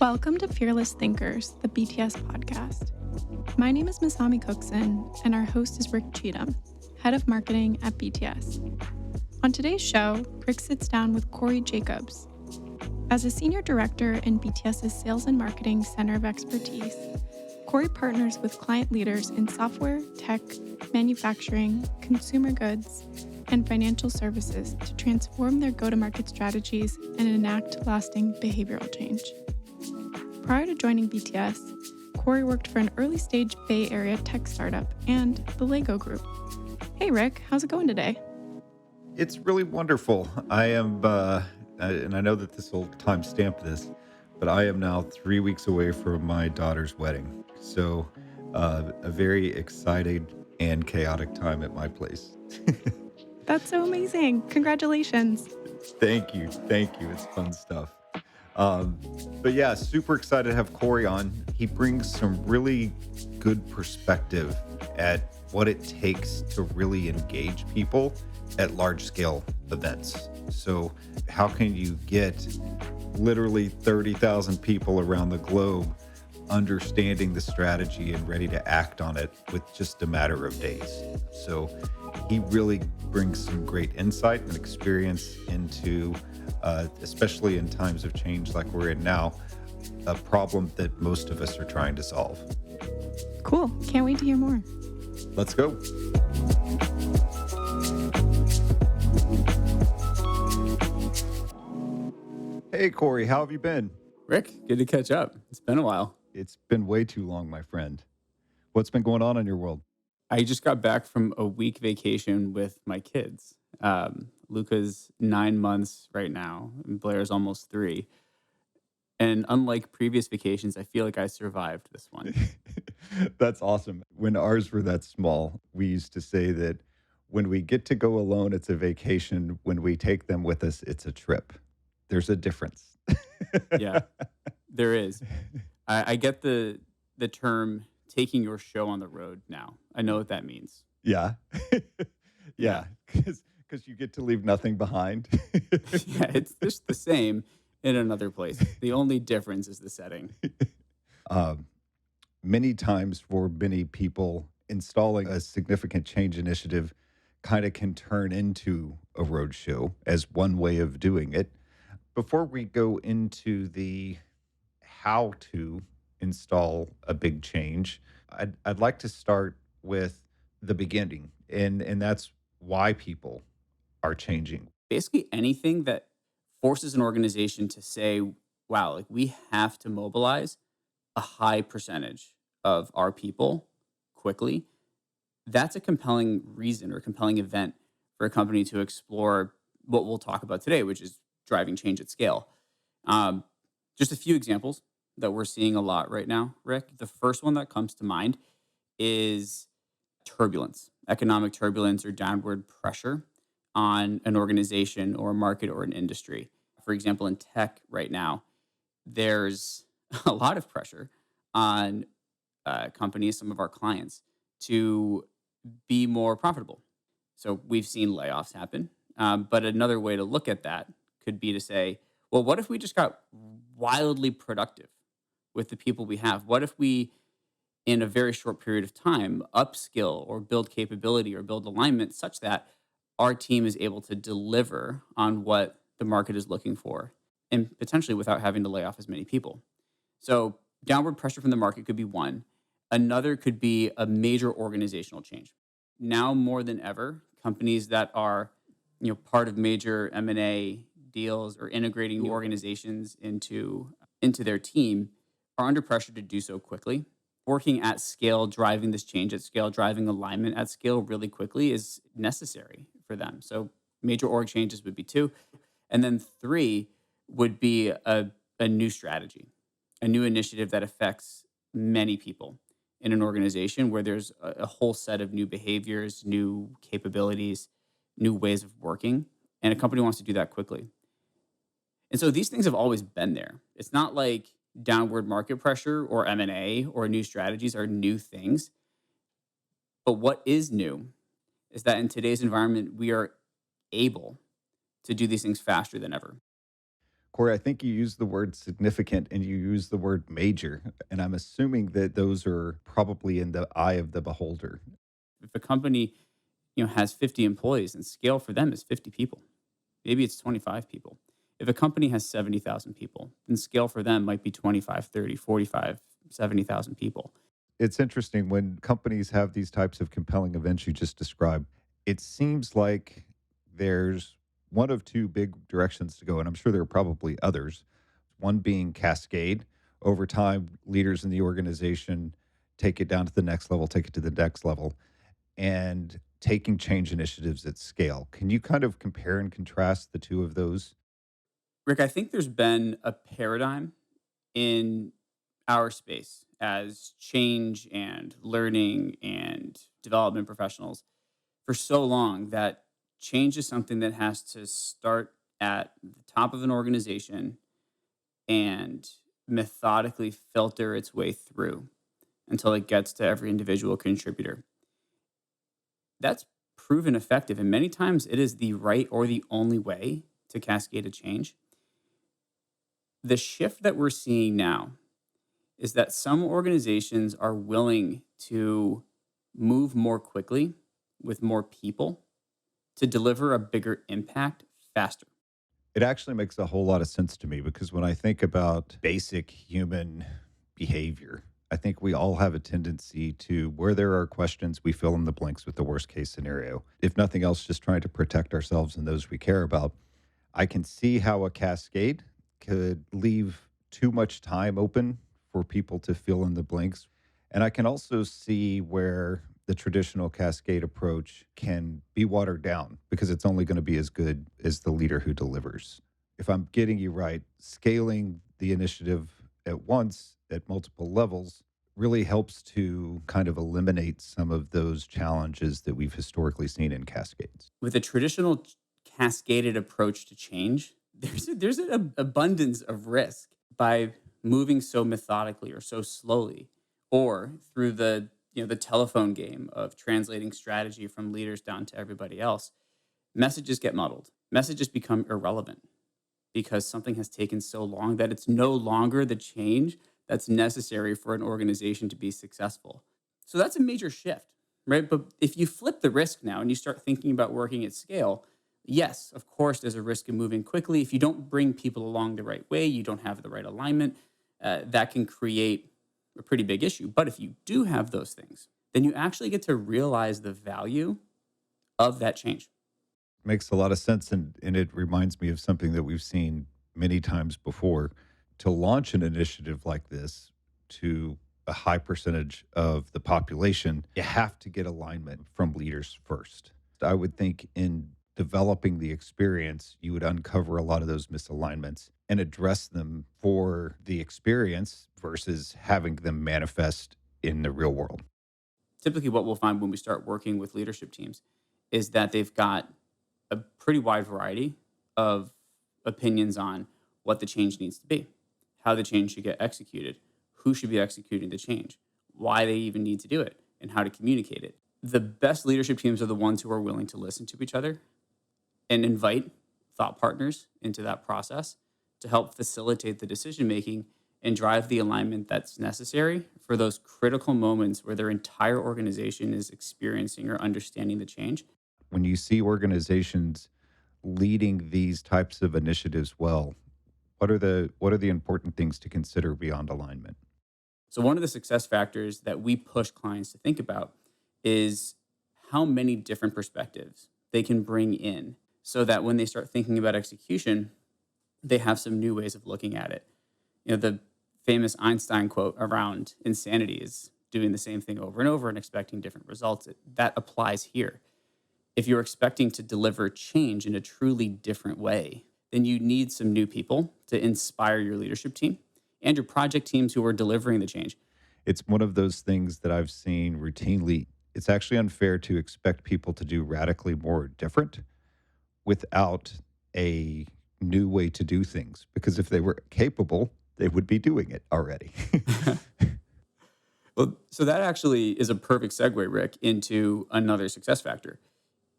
Welcome to Fearless Thinkers, the BTS podcast. My name is Masami Cookson, and our host is Rick Cheatham, head of marketing at BTS. On today's show, Rick sits down with Corey Jacobs. As a senior director in BTS's Sales and Marketing Center of Expertise, Corey partners with client leaders in software, tech, manufacturing, consumer goods, and financial services to transform their go-to-market strategies and enact lasting behavioral change. Prior to joining BTS, Corey worked for an early-stage Bay Area tech startup and the Lego Group. Hey, Rick, how's it going today? It's really wonderful. I am, and I know that this will timestamp this, but I am now 3 weeks away from my daughter's wedding. So, a very exciting and chaotic time at my place. That's so amazing. Congratulations. Thank you. Thank you. It's fun stuff. But yeah, super excited to have Corey on. He brings some really good perspective at what it takes to really engage people at large scale events. So how can you get literally 30,000 people around the globe understanding the strategy and ready to act on it with just a matter of days? So he really brings some great insight and experience into, especially in times of change like we're in now, a problem that most of us are trying to solve. Cool. Can't wait to hear more. Let's go. Hey, Corey, how have you been? Rick, good to catch up. It's been a while. It's been way too long, my friend. What's been going on in your world? I just got back from a week vacation with my kids. Luca's 9 months right now, and Blair's almost 3. And unlike previous vacations, I feel like I survived this one. That's awesome. When ours were that small, we used to say that when we get to go alone, it's a vacation. When we take them with us, it's a trip. There's a difference. Yeah, there is. I get the term taking your show on the road now. I know what that means. Yeah. Yeah. Because you get to leave nothing behind. Yeah, it's just the same in another place. The only difference is the setting. Many times for many people, installing a significant change initiative kind of can turn into a roadshow as one way of doing it. Before we go into the how to install a big change, I'd like to start with the beginning, and that's why people are changing. Basically anything that forces an organization to say, wow, like we have to mobilize a high percentage of our people quickly. That's a compelling reason or compelling event for a company to explore what we'll talk about today, which is driving change at scale. Just a few examples that we're seeing a lot right now, Rick. The first one that comes to mind is turbulence, economic turbulence or downward pressure on an organization or a market or an industry. For example, in tech right now, there's a lot of pressure on companies, some of our clients, to be more profitable. So we've seen layoffs happen. But another way to look at that could be to say, well, what if we just got wildly productive with the people we have? What if we, in a very short period of time, upskill or build capability or build alignment such that our team is able to deliver on what the market is looking for and potentially without having to lay off as many people? So downward pressure from the market could be one. Another could be a major organizational change. Now more than ever, companies that are part of major M&A deals or integrating new organizations into their team are under pressure to do so quickly. Working at scale, driving this change at scale, driving alignment at scale really quickly is necessary for them. So major org changes would be 2. And then 3 would be a new strategy, a new initiative that affects many people in an organization where there's a whole set of new behaviors, new capabilities, new ways of working, and a company wants to do that quickly. And so these things have always been there. It's not like downward market pressure or M&A or new strategies are new things. But what is new is that in today's environment, we are able to do these things faster than ever. Corey, I think you used the word significant and you used the word major. And I'm assuming that those are probably in the eye of the beholder. If a company, has 50 employees, and scale for them is 50 people. Maybe it's 25 people. If a company has 70,000 people, then scale for them might be 25, 30, 45, 70,000 people. It's interesting when companies have these types of compelling events you just described. It seems like there's one of two big directions to go, and I'm sure there are probably others. One being cascade. Over time, leaders in the organization take it down to the next level, take it to the next level, and taking change initiatives at scale. Can you kind of compare and contrast the two of those? Rick, I think there's been a paradigm in our space as change and learning and development professionals for so long that change is something that has to start at the top of an organization and methodically filter its way through until it gets to every individual contributor. That's proven effective, and many times it is the right or the only way to cascade a change. The shift that we're seeing now is that some organizations are willing to move more quickly with more people to deliver a bigger impact faster. It actually makes a whole lot of sense to me because when I think about basic human behavior, I think we all have a tendency to, where there are questions, we fill in the blanks with the worst case scenario. If nothing else, just trying to protect ourselves and those we care about. I can see how a cascade could leave too much time open for people to fill in the blanks. And I can also see where the traditional cascade approach can be watered down because it's only going to be as good as the leader who delivers. If I'm getting you right, scaling the initiative at once at multiple levels really helps to kind of eliminate some of those challenges that we've historically seen in cascades. With a traditional cascaded approach to change, there's an abundance of risk by moving so methodically or so slowly, or through the telephone game of translating strategy from leaders down to everybody else. Messages get muddled. Messages become irrelevant because something has taken so long that it's no longer the change that's necessary for an organization to be successful. So that's a major shift, right? But if you flip the risk now and you start thinking about working at scale, yes, of course, there's a risk of moving quickly. If you don't bring people along the right way, you don't have the right alignment, that can create a pretty big issue. But if you do have those things, then you actually get to realize the value of that change. Makes a lot of sense. And it reminds me of something that we've seen many times before. To launch an initiative like this to a high percentage of the population, you have to get alignment from leaders first. I would think in developing the experience, you would uncover a lot of those misalignments and address them for the experience versus having them manifest in the real world. Typically, what we'll find when we start working with leadership teams is that they've got a pretty wide variety of opinions on what the change needs to be, how the change should get executed, who should be executing the change, why they even need to do it, and how to communicate it. The best leadership teams are the ones who are willing to listen to each other and invite thought partners into that process to help facilitate the decision making and drive the alignment that's necessary for those critical moments where their entire organization is experiencing or understanding the change. When you see organizations leading these types of initiatives well, what are the important things to consider beyond alignment? So one of the success factors that we push clients to think about is how many different perspectives they can bring in so that when they start thinking about execution, they have some new ways of looking at it. The famous Einstein quote around insanity is doing the same thing over and over and expecting different results. That applies here. If you're expecting to deliver change in a truly different way, then you need some new people to inspire your leadership team and your project teams who are delivering the change. It's one of those things that I've seen routinely. It's actually unfair to expect people to do radically more different without a new way to do things, because if they were capable, they would be doing it already. Well, so that actually is a perfect segue, Rick, into another success factor.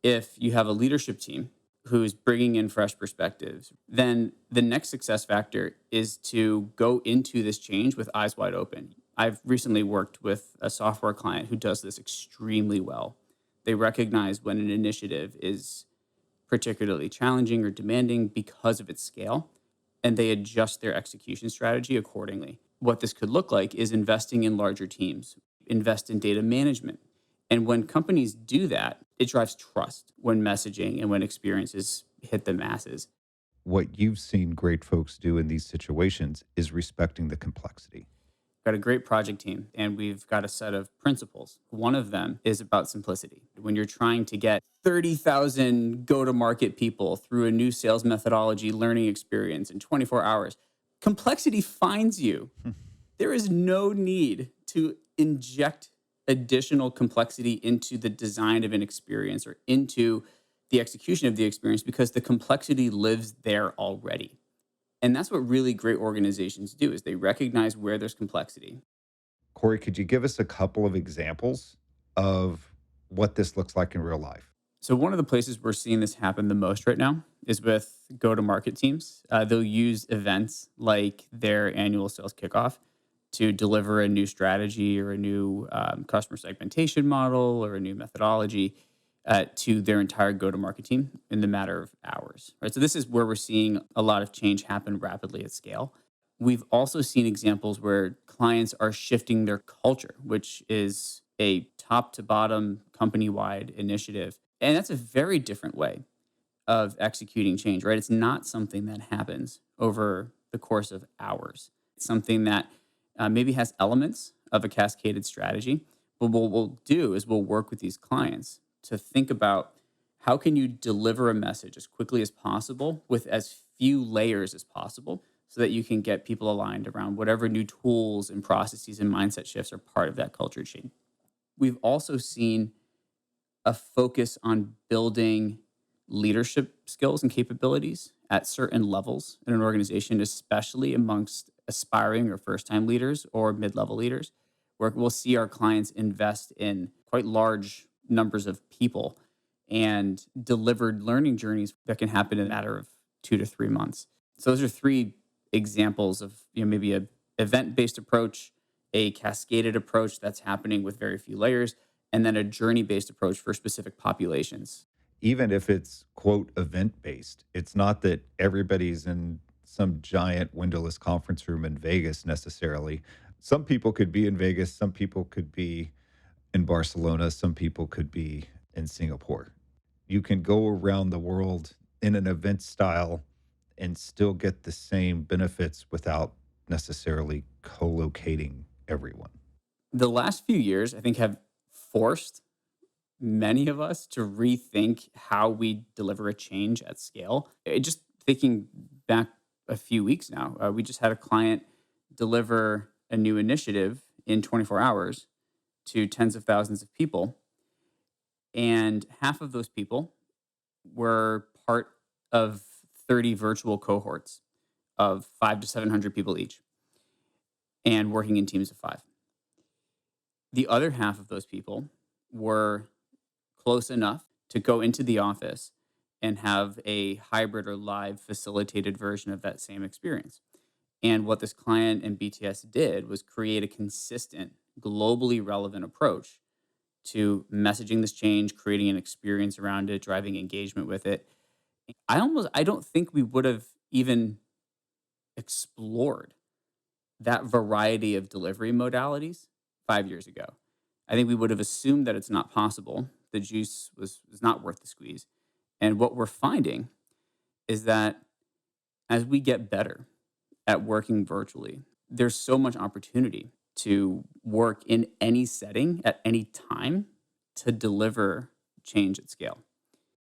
If you have a leadership team who's bringing in fresh perspectives, then the next success factor is to go into this change with eyes wide open. I've recently worked with a software client who does this extremely well. They recognize when an initiative is particularly challenging or demanding because of its scale, and they adjust their execution strategy accordingly. What this could look like is investing in larger teams, invest in data management. And when companies do that, it drives trust when messaging and when experiences hit the masses. What you've seen great folks do in these situations is respecting the complexity. Got a great project team, and we've got a set of principles. One of them is about simplicity. When you're trying to get 30,000 go-to-market people through a new sales methodology learning experience in 24 hours, complexity finds you. There is no need to inject additional complexity into the design of an experience or into the execution of the experience because the complexity lives there already. And that's what really great organizations do is they recognize where there's complexity. Corey, could you give us a couple of examples of what this looks like in real life? So one of the places we're seeing this happen the most right now is with go-to-market teams. They'll use events like their annual sales kickoff to deliver a new strategy or a new customer segmentation model or a new methodology to their entire go-to-market team in the matter of hours. Right? So this is where we're seeing a lot of change happen rapidly at scale. We've also seen examples where clients are shifting their culture, which is a top-to-bottom company-wide initiative. And that's a very different way of executing change, right? It's not something that happens over the course of hours. It's something that maybe has elements of a cascaded strategy. But what we'll do is we'll work with these clients to think about how can you deliver a message as quickly as possible with as few layers as possible so that you can get people aligned around whatever new tools and processes and mindset shifts are part of that culture change. We've also seen a focus on building leadership skills and capabilities at certain levels in an organization, especially amongst aspiring or first-time leaders or mid-level leaders, where we'll see our clients invest in quite large numbers of people and delivered learning journeys that can happen in a matter of 2 to 3 months. So those are three examples of maybe a event-based approach, a cascaded approach that's happening with very few layers, and then a journey-based approach for specific populations. Even if it's, quote, event-based, it's not that everybody's in some giant windowless conference room in Vegas necessarily. Some people could be in Vegas, some people could be in Barcelona, some people could be in Singapore. You can go around the world in an event style and still get the same benefits without necessarily co-locating everyone. The last few years, I think, have forced many of us to rethink how we deliver a change at scale. Just thinking back a few weeks now, we just had a client deliver a new initiative in 24 hours to tens of thousands of people. And half of those people were part of 30 virtual cohorts of 500 to 700 people each and working in teams of 5. The other half of those people were close enough to go into the office and have a hybrid or live facilitated version of that same experience. And what this client and BTS did was create a consistent, globally relevant approach to messaging this change, creating an experience around it, driving engagement with it. I don't think we would have even explored that variety of delivery modalities 5 years ago. I think we would have assumed that it's not possible. The juice was not worth the squeeze. And what we're finding is that as we get better at working virtually, there's so much opportunity to work in any setting at any time to deliver change at scale.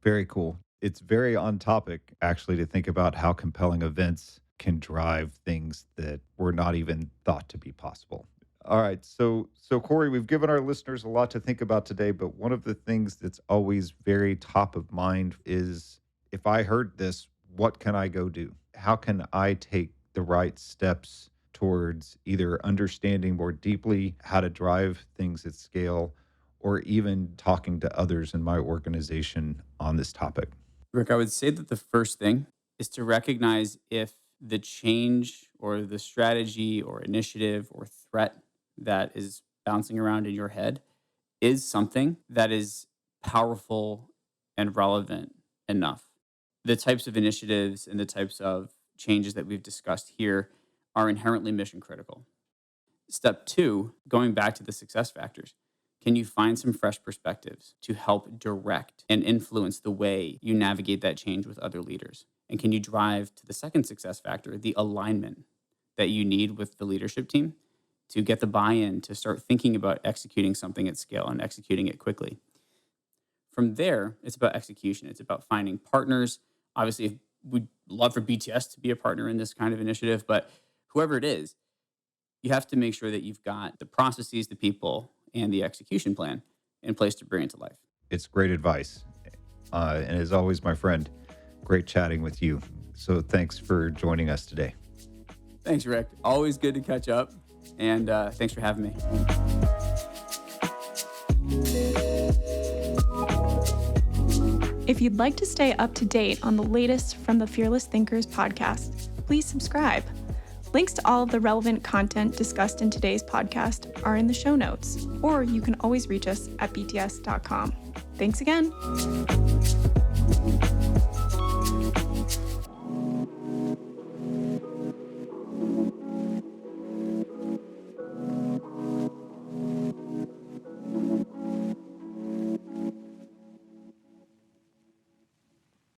Very cool. It's very on topic, actually, to think about how compelling events can drive things that were not even thought to be possible. All right. So Corey, we've given our listeners a lot to think about today, but one of the things that's always very top of mind is, if I heard this, what can I go do? How can I take the right steps towards either understanding more deeply how to drive things at scale, or even talking to others in my organization on this topic? Rick, I would say that the first thing is to recognize if the change or the strategy or initiative or threat that is bouncing around in your head is something that is powerful and relevant enough. The types of initiatives and the types of changes that we've discussed here are inherently mission critical. Step 2, going back to the success factors. Can you find some fresh perspectives to help direct and influence the way you navigate that change with other leaders? And can you drive to the second success factor, the alignment that you need with the leadership team to get the buy-in to start thinking about executing something at scale and executing it quickly? From there, it's about execution. It's about finding partners. Obviously, we'd love for BTS to be a partner in this kind of initiative, but whoever it is, you have to make sure that you've got the processes, the people, and the execution plan in place to bring it to life. It's great advice. And as always, my friend, great chatting with you. So thanks for joining us today. Thanks, Rick. Always good to catch up. And thanks for having me. If you'd like to stay up to date on the latest from the Fearless Thinkers podcast, please subscribe. Links to all of the relevant content discussed in today's podcast are in the show notes, or you can always reach us at bts.com. Thanks again.